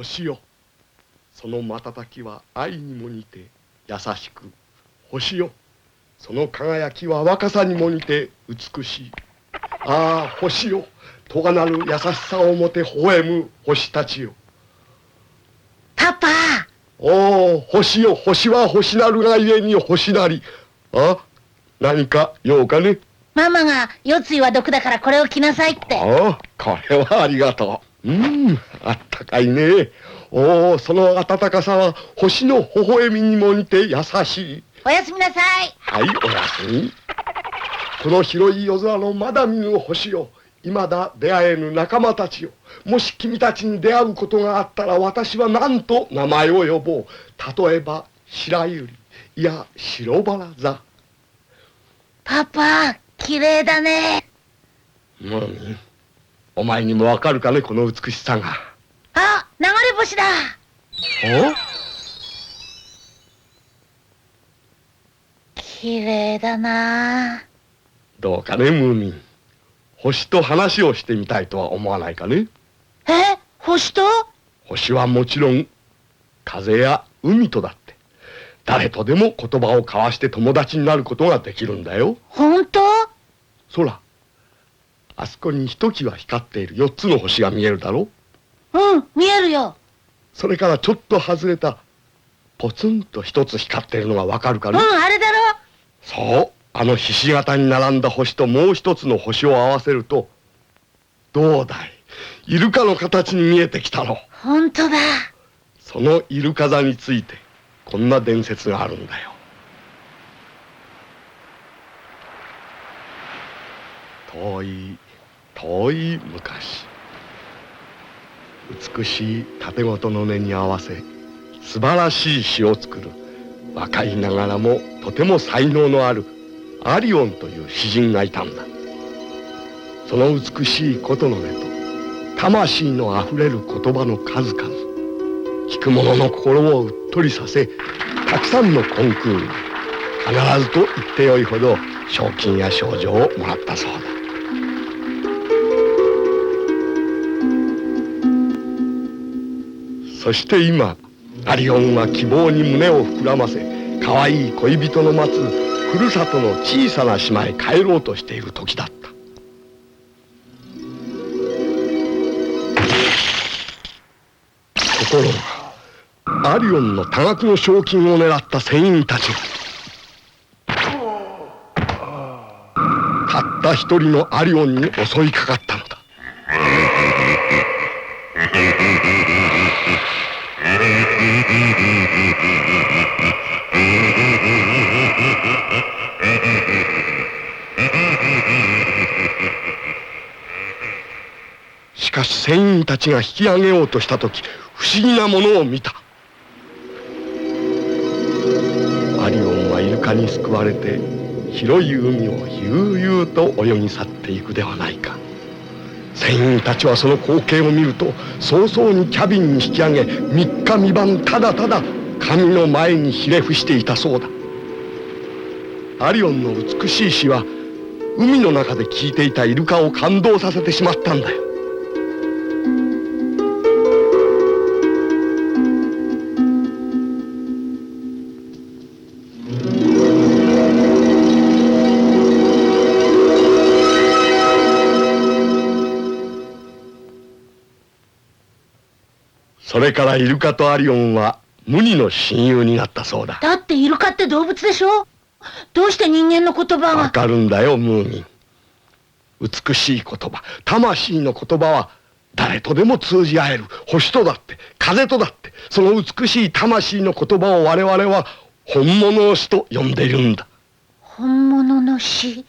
星よ、その瞬きは愛にも似て優しく。星よ、その輝きは若さにも似て美しい。ああ星よ、咎なる優しさをもて微笑む星たちよ。パパ。おお星よ、星は星なるがゆえに星なり。あ、何か用かね。ママが夜露は毒だからこれを着なさいって。ああ、これはありがとう。あったかいね。おお、その暖かさは星の微笑みにも似て優しい。おやすみなさい。はい、おやすみ。この広い夜空のまだ見ぬ星よ、未だ出会えぬ仲間たちよ。もし君たちに出会うことがあったら、私は何と名前を呼ぼう。例えば白百合、いや白バラ座。パパ、綺麗だね。お前にもわかるかね、この美しさが。あ、流れ星だ。お、綺麗だな。どうかね、ムーミン。星と話をしてみたいとは思わないかね。星と？星はもちろん風や海とだって誰とでも言葉を交わして友達になることができるんだよ。本当？空、あそこにひときわ光っている4つの星が見えるだろう。うん、見えるよ。それからちょっと外れたポツンと1つ光っているのがわかるかね。あれだろ。そう、あのひし形に並んだ星ともう一つの星を合わせると、どうだい、イルカの形に見えてきたろ。本当だ。そのイルカ座についてこんな伝説があるんだよ。遠い遠い昔、美しい盾事の音に合わせ素晴らしい詩を作る若いながらもとても才能のあるアリオンという詩人がいたんだ。その美しい琴の音と魂のあふれる言葉の数々、聞く者の心をうっとりさせ、たくさんのコンクール、必ずと言ってよいほど賞金や賞状をもらったそうだ。そして今、アリオンは希望に胸を膨らませ、可愛い恋人の待つふるさとの小さな島へ帰ろうとしている時だった。ところが、アリオンの多額の賞金を狙った船員たちが、たった一人のアリオンに襲いかかったのだ。しかし船員たちが引き上げようとした時、不思議なものを見た。アリオンはイルカに救われて広い海を悠々と泳ぎ去っていくではないか。船員たちはその光景を見ると早々にキャビンに引き上げ、3日3晩ただただ神の前にひれ伏していたそうだ。アリオンの美しい詩は海の中で聞いていたイルカを感動させてしまったんだよ。それからイルカとアリオンは無二の親友になったそうだ。だってイルカって動物でしょ。どうして人間の言葉が。わかるんだよ、ムーミン。美しい言葉、魂の言葉は誰とでも通じ合える。星とだって風とだって、その美しい魂の言葉を我々は本物の詩と呼んでいるんだ。本物の詩。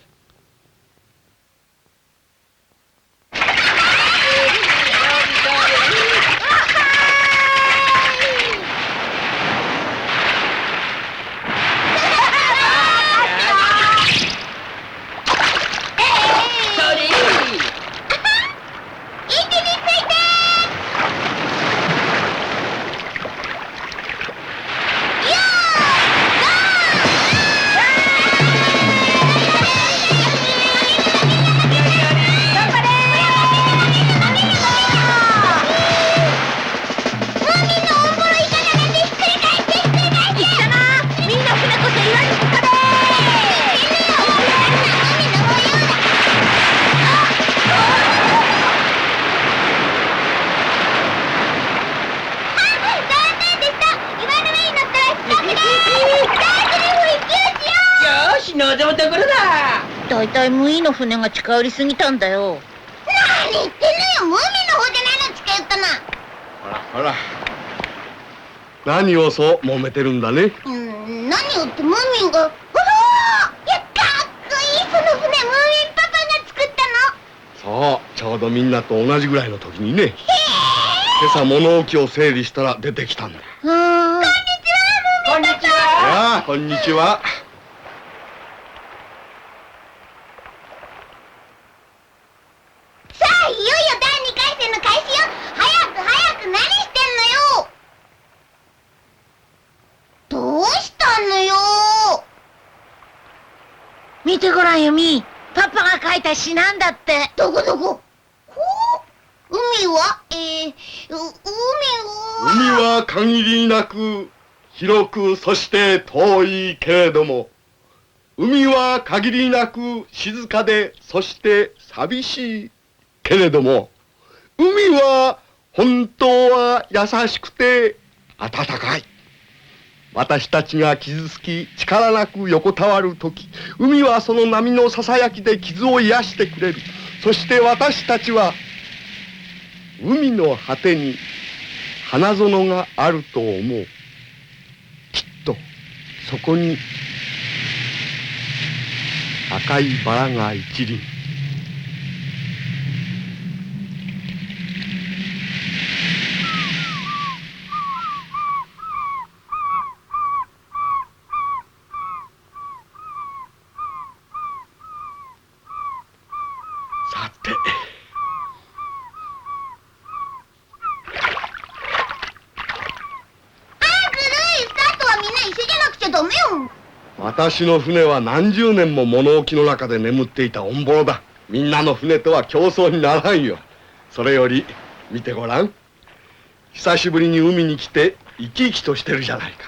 の上等ころだ。だいたいムイの船が近寄りすぎたんだよ。何言ってんのよ、ムーミンの方じゃないの、近寄ったな。ほらほら。何をそう揉めてるんだね。何をってムーミンが。ほらー、いや、かっこいい、その船、ムーミンパパが作ったの。そう、ちょうどみんなと同じぐらいの時にね。今朝物置を整理したら出てきたんだ。こんにちこんにちは。ああ、こんにちは。さあ、いよいよ第2回戦の開始よ。早く早く、何してんのよ。どうしたのよ。見てごらんよ、ミー。パパが書いた詩なんだって。どこどこ。ほう、海は海は限りなく広く、そして遠いけれども、海は限りなく静かで、そして寂しいけれども、海は本当は優しくて温かい。私たちが傷つき力なく横たわるとき、海はその波のささやきで傷を癒してくれる。そして私たちは海の果てに花園があると思う。きっとそこに赤いバラが一輪。さて、ダメよ。私の船は何十年も物置の中で眠っていたオンボロだ。みんなの船とは競争にならんよ。それより見てごらん。久しぶりに海に来て生き生きとしてるじゃないか。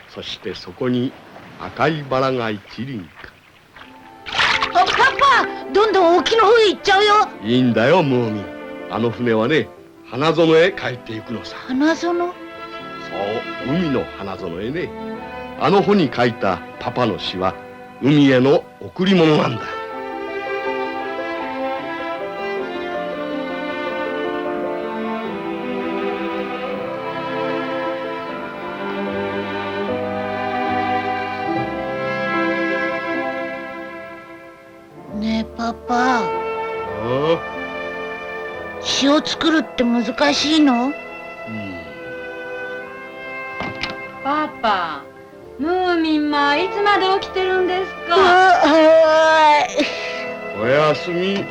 そしてそこに赤いバラが一輪か。パパ、どんどん沖の方へ行っちゃうよ。いいんだよ、ムーミン。あの船はね、花園へ帰っていくのさ。花園？そう、海の花園へね。あの穂に書いたパパの詩は海への贈り物なんだ。ねえパパ、詩を作るって難しいの？パパ、ムーミンまいつまで起きてるんですか？おやすみ。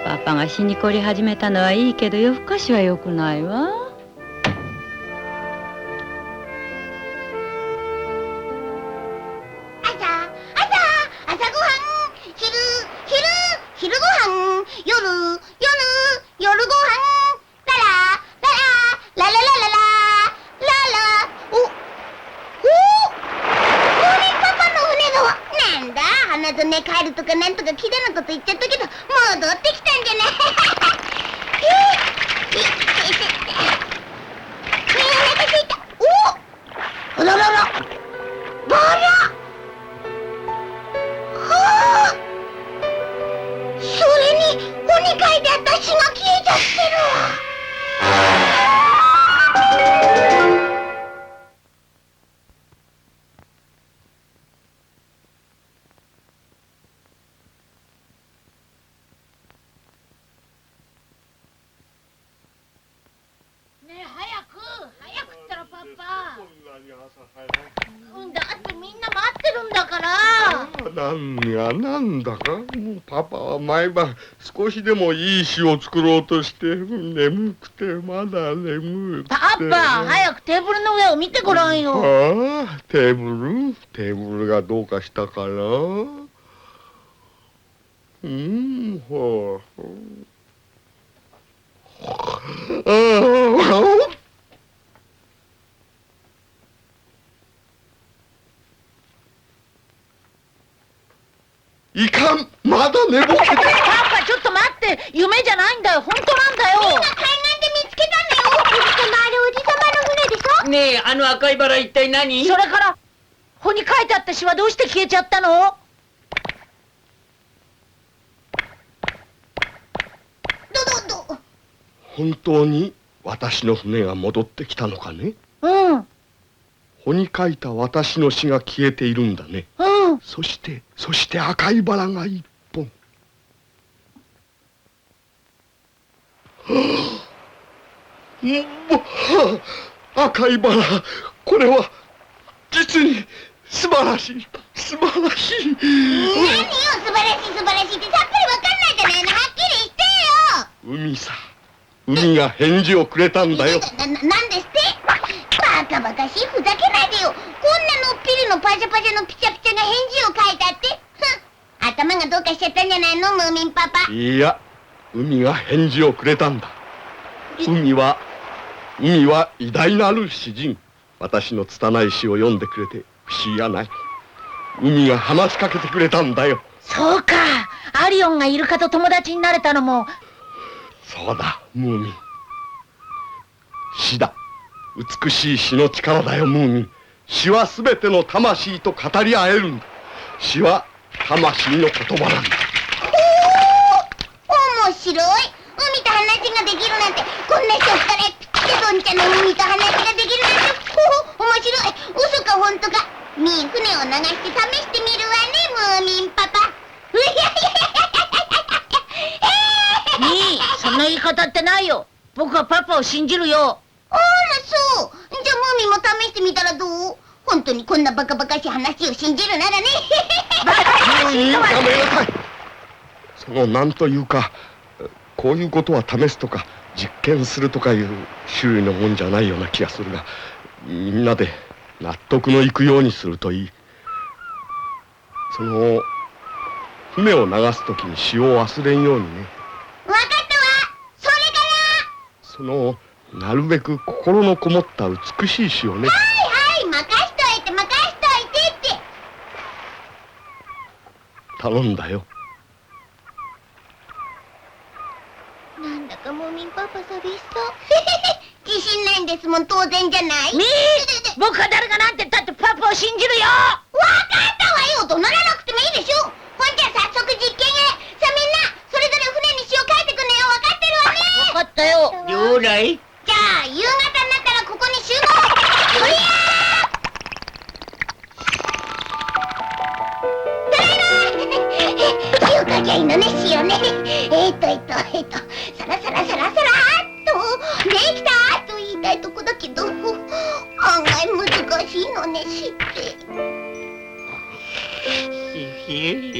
パパが死にこり始めたのはいいけど夜更かしは良くないわ。朝ごはん、昼ごはん、夜ごはん、ララララララ、パパの船がなんだ、花園帰るとかなんとかきれいなこと言っちゃったけど、戻ってきたんじゃない。お腹すいた。お、あららら、バラ。それに本に書いてあった詩が消えちゃってるわ。ねえ早くったらパパ。だってみんな待ってるんだから。なんだか、もうパパは毎晩少しでもいい詩を作ろうとして眠くてまだ眠くて。パパ、早くテーブルの上を見てごらんよ。ああ、テーブルがどうかしたかな。ほう。いかん、まだ寝ぼけて。パパ、ちょっと待って、夢じゃないんだよ、本当なんだよ。みんな海岸で見つけたのよ。おじさまの船でしょ。ねえ、あの赤いバラ一体何？それからここに書いてあった詩はどうして消えちゃったの？ど。本当に私の船が戻ってきたのかね。うん。穂に書いた私の詩が消えているんだね。うん。そして赤いバラが一本。赤いバラ、これは実に素晴らしい。素晴らしい。何よ、素晴らしいってさっぱりわかんないじゃないの。はっきりしてよ。海さ、海が返事をくれたんだよ。なんですって？バカバカしい、ふざけないでよ。こんなのっぴりのパシャパシャのピチャピチャが返事を書いたって。頭がどうかしちゃったんじゃないの、ムーミンパパ。いや、海が返事をくれたんだ。海は偉大なる詩人。私の拙い詩を読んでくれて不思議はない。海が話しかけてくれたんだよ。そうか。アリオンがイルカと友達になれたのも。そうだ、ムーミン。詩だ。美しい詩の力だよ、ムーミン。詩はすべての魂と語り合えるんだ。詩は魂の言葉なんだ。面白い。海と話ができるなんて、こんな人からピケドンちゃんの海と話ができるなんて、面白い。嘘か本当か。船を流して試してみるわね、ムーミンパパ。いい、その言い方ってないよ。僕はパパを信じるよ。あら、そう。じゃあムーミンも試してみたらどう？本当にこんなバカバカしい話を信じるならね。ムーミン、やめなさい。そのなんというか、こういうことは試すとか実験するとかいう種類のもんじゃないような気がするが、みんなで納得のいくようにするといい。その船を流すときに詩を忘れんようにね。わかったわ。それからそのなるべく心のこもった美しい詩をね。はい、任しといてって頼んだよ。なんだかムーミンパパ寂しそう。自信ないんですもん、当然じゃない。みー、僕は誰がなんて言ったってパパを信じるよ。わかったわよ。怒鳴らなくてもいいでしょ。ほんじゃ早速実験へ。さあみんな、それぞれ船に詩を書いてくんねよ。わかってるわね。分かったよ。了来。じゃあ夕方になったらここに集合。そりゃー。詩を書きゃいいのね、詩をね。サラサラサラサラっとできたと言いたいとこだけど、案外難しいのね、詩って。ひへ。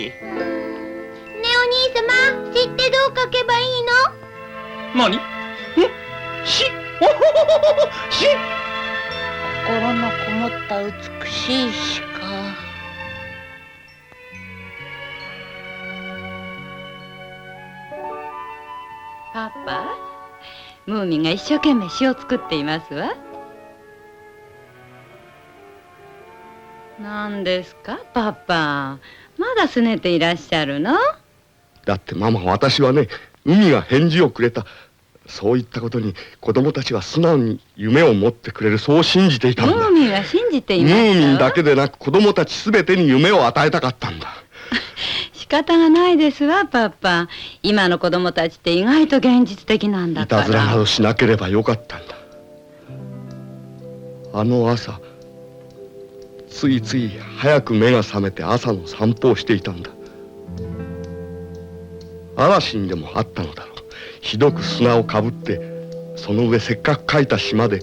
ねお兄様、詩ってどう書けばいいの？何？しおほほほほし心のこもった美しい詩か。パパ、ムーミンが一生懸命詩を作っていますわ。何ですか、パパ。まだ拗ねていらっしゃるの？だってママ、私はね、海が返事をくれた、そういったことに子供たちは素直に夢を持ってくれる、そう信じていたんだ。ムーミンは信じていましたわ。ムーミンだけでなく子供たち全てに夢を与えたかったんだ。仕方がないですわ、パパ。今の子供たちって意外と現実的なんだいから。たずらなどしなければよかったんだ。あの朝、ついつい早く目が覚めて朝の散歩をしていたんだ。嵐にでもあったのだろう。ひどく砂をかぶって、その上せっかく描いた島で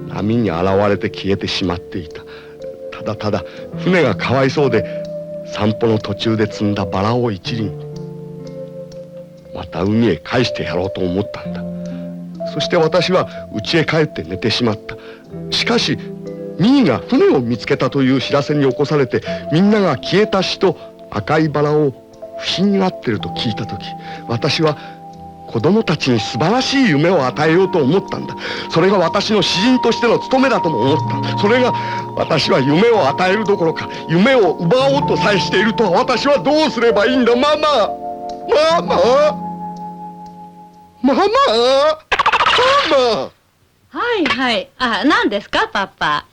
波に洗われて消えてしまっていた。ただただ船がかわいそうで、散歩の途中で摘んだバラを一輪また海へ返してやろうと思ったんだ。そして私は家へ帰って寝てしまった。しかしミーが船を見つけたという知らせに起こされて、みんなが消えた詩と赤いバラを不審になってると聞いた時、私は子供たちに素晴らしい夢を与えようと思ったんだ。それが私の詩人としての務めだとも思った。それが私は夢を与えるどころか夢を奪おうとさえしているとは、私はどうすればいいんだ。ママ、ママ、ママ、ママ。はいはい。あ、何ですか、パパ。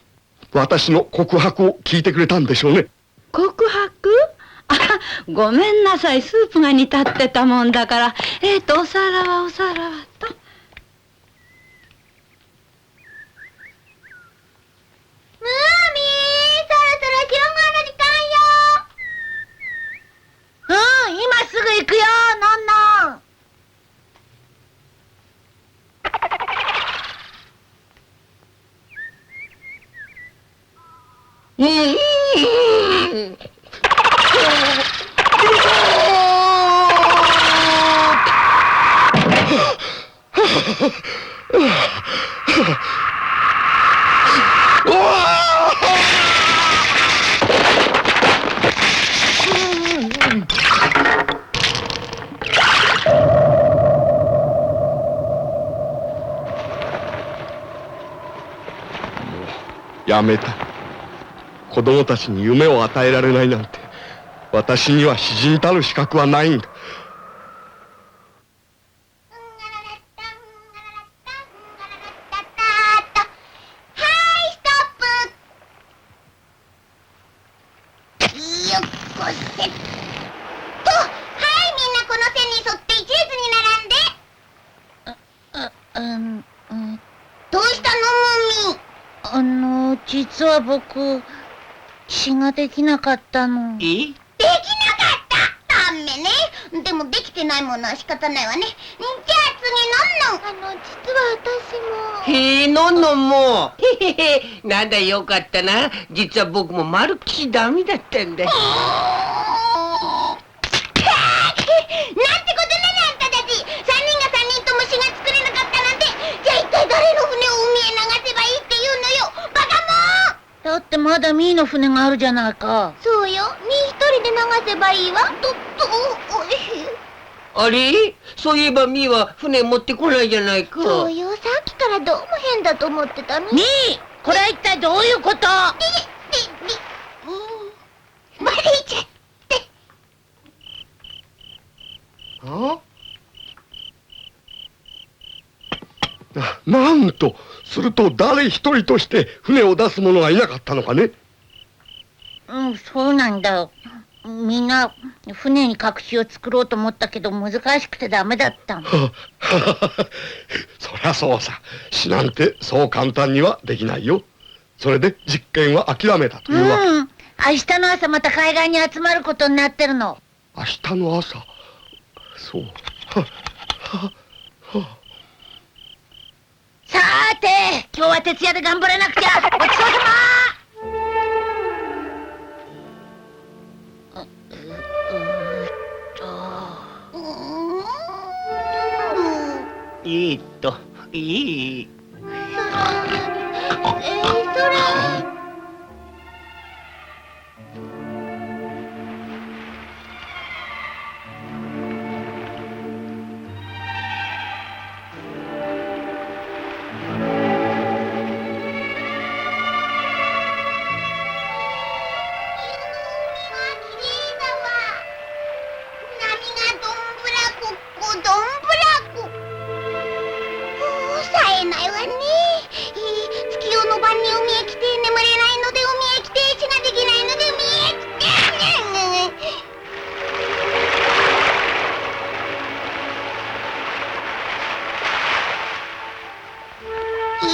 私の告白を聞いてくれたんでしょうね。告白？あ、ごめんなさい。スープが煮立ってたもんだから。お皿はと。ムーミー、そろそろ集合の時間よ。今すぐ行くよ、のんのん。やめた。子供たちに夢を与えられないなんて、私には詩人たる資格はないんだ。どうしたの、ムーミン？実は僕、詩ができなかったの。できなかった！ダメね。でもできてないものは仕方ないわね。じゃあ次、のんのん。実は私も。へえ、のんのんも。へへへ。なんだよかったな。実は僕もまるっきりダメだったんだ。なんてことなの、あんたたち。3人が3人とも詩が作れなかったなんて。じゃあ一体誰の船を海へ流せばいいっていうのよ、バカモン！だってまだミーの船があるじゃないか。そうよ、ミー一人で流せばいいわ。あれ？そういえばみーは船持ってこないじゃないか。そうよ、さっきからどうも変だと思ってたの。ミー、これは一体どういうこと？バレちゃって。なんと、すると誰一人として船を出す者がいなかったのかね。そうなんだ。みんな船に隠しを作ろうと思ったけど難しくてダメだった。そりゃそうさ。詩なんてそう簡単にはできないよ。それで実験は諦めたというわけ。明日の朝また海岸に集まることになってるの。明日の朝。そう。さーて、今日は徹夜で頑張らなくちゃ。ごちそうさま。いい。それ。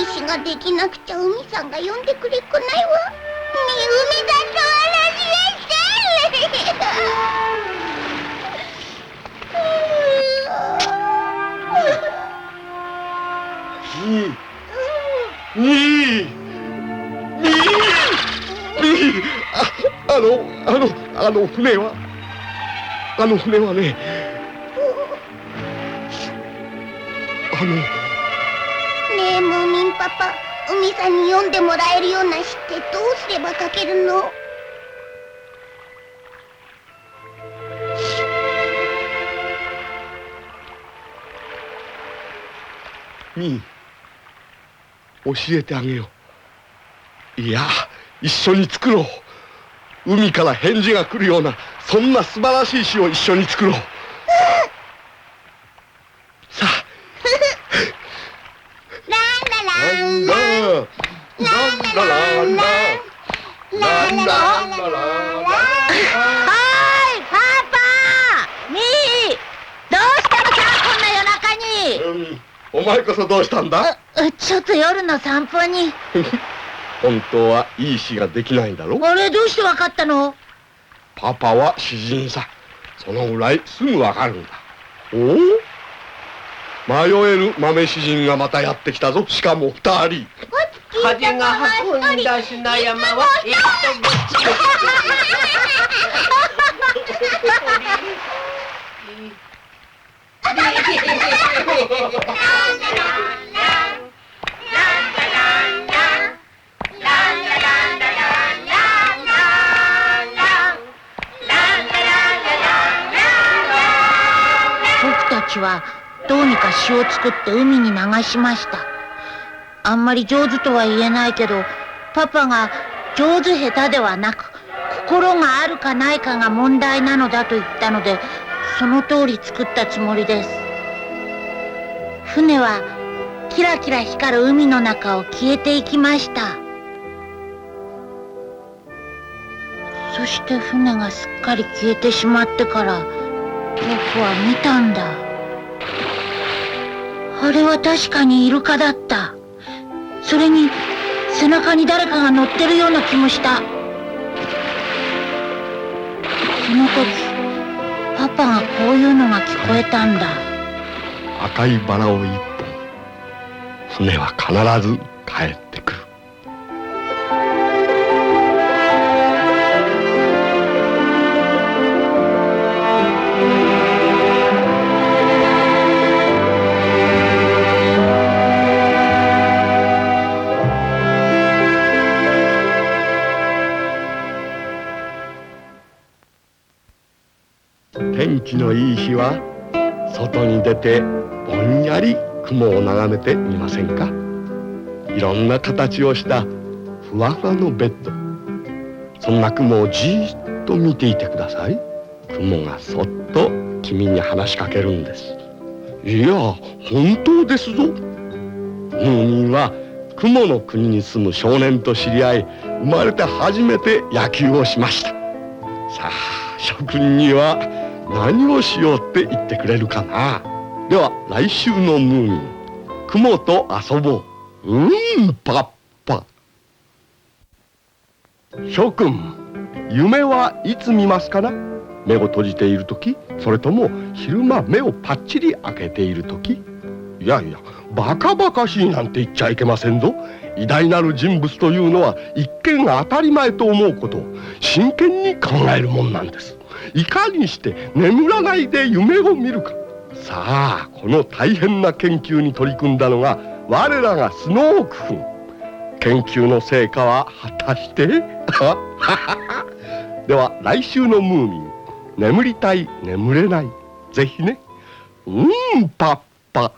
詩ができなくちゃ海さんが呼んでくれっこないわ。海だとあの船はね、ねえ、ムーミンパパ、海さんに読んでもらえるような詩ってどうすれば書けるの？ミー、教えてあげよう。いや、一緒に作ろう。海から返事が来るような、そんな素晴らしい詩を一緒に作ろう。さあ。ランラランランラランラなんだはいパパみーどうしたのさこんな夜中に。お前こそどうしたんだ？ちょっと夜の散歩に。本当はいい詩ができないんだろ？あれどうしてわかったの？パパは詩人さ。そのぐらいすぐわかるんだ。おお、迷える豆詩人がまたやってきたぞ。しかも2人。風が運んだ砂山はぼっちです僕たちはどうにか詩を作って海に流しました。あんまり上手とは言えないけど、パパが上手下手ではなく心があるかないかが問題なのだと言ったので、その通り作ったつもりです。船はキラキラ光る海の中を消えていきました。そして船がすっかり消えてしまってから僕は見たんだ。あれは確かにイルカだった。それに背中に誰かが乗ってるような気もした。その時パパがこういうのが聞こえたんだ。赤いバラを一本、船は必ず帰ってくる。天気のいい日は外に出てぼんやり雲を眺めてみませんか？いろんな形をしたふわふわのベッド。そんな雲をじーっと見ていてください。雲がそっと君に話しかけるんです。いや、本当ですぞ。ムーミンは雲の国に住む少年と知り合い、生まれて初めて野球をしました。さあ、諸君には何をしようって言ってくれるかな。では来週のムーミン、雲と遊ぼう。パッパ。諸君、夢はいつ見ますかな？目を閉じているとき、それとも昼間目をパッチリ開けているとき？いやいや、バカバカしいなんて言っちゃいけませんぞ。偉大なる人物というのは一見当たり前と思うことを真剣に考えるもんなんです。いかにして眠らないで夢を見るか。さあ、この大変な研究に取り組んだのが我らがスノーク君。研究の成果は果たしてでは来週のムーミン、眠りたい眠れない、ぜひね。パッパ。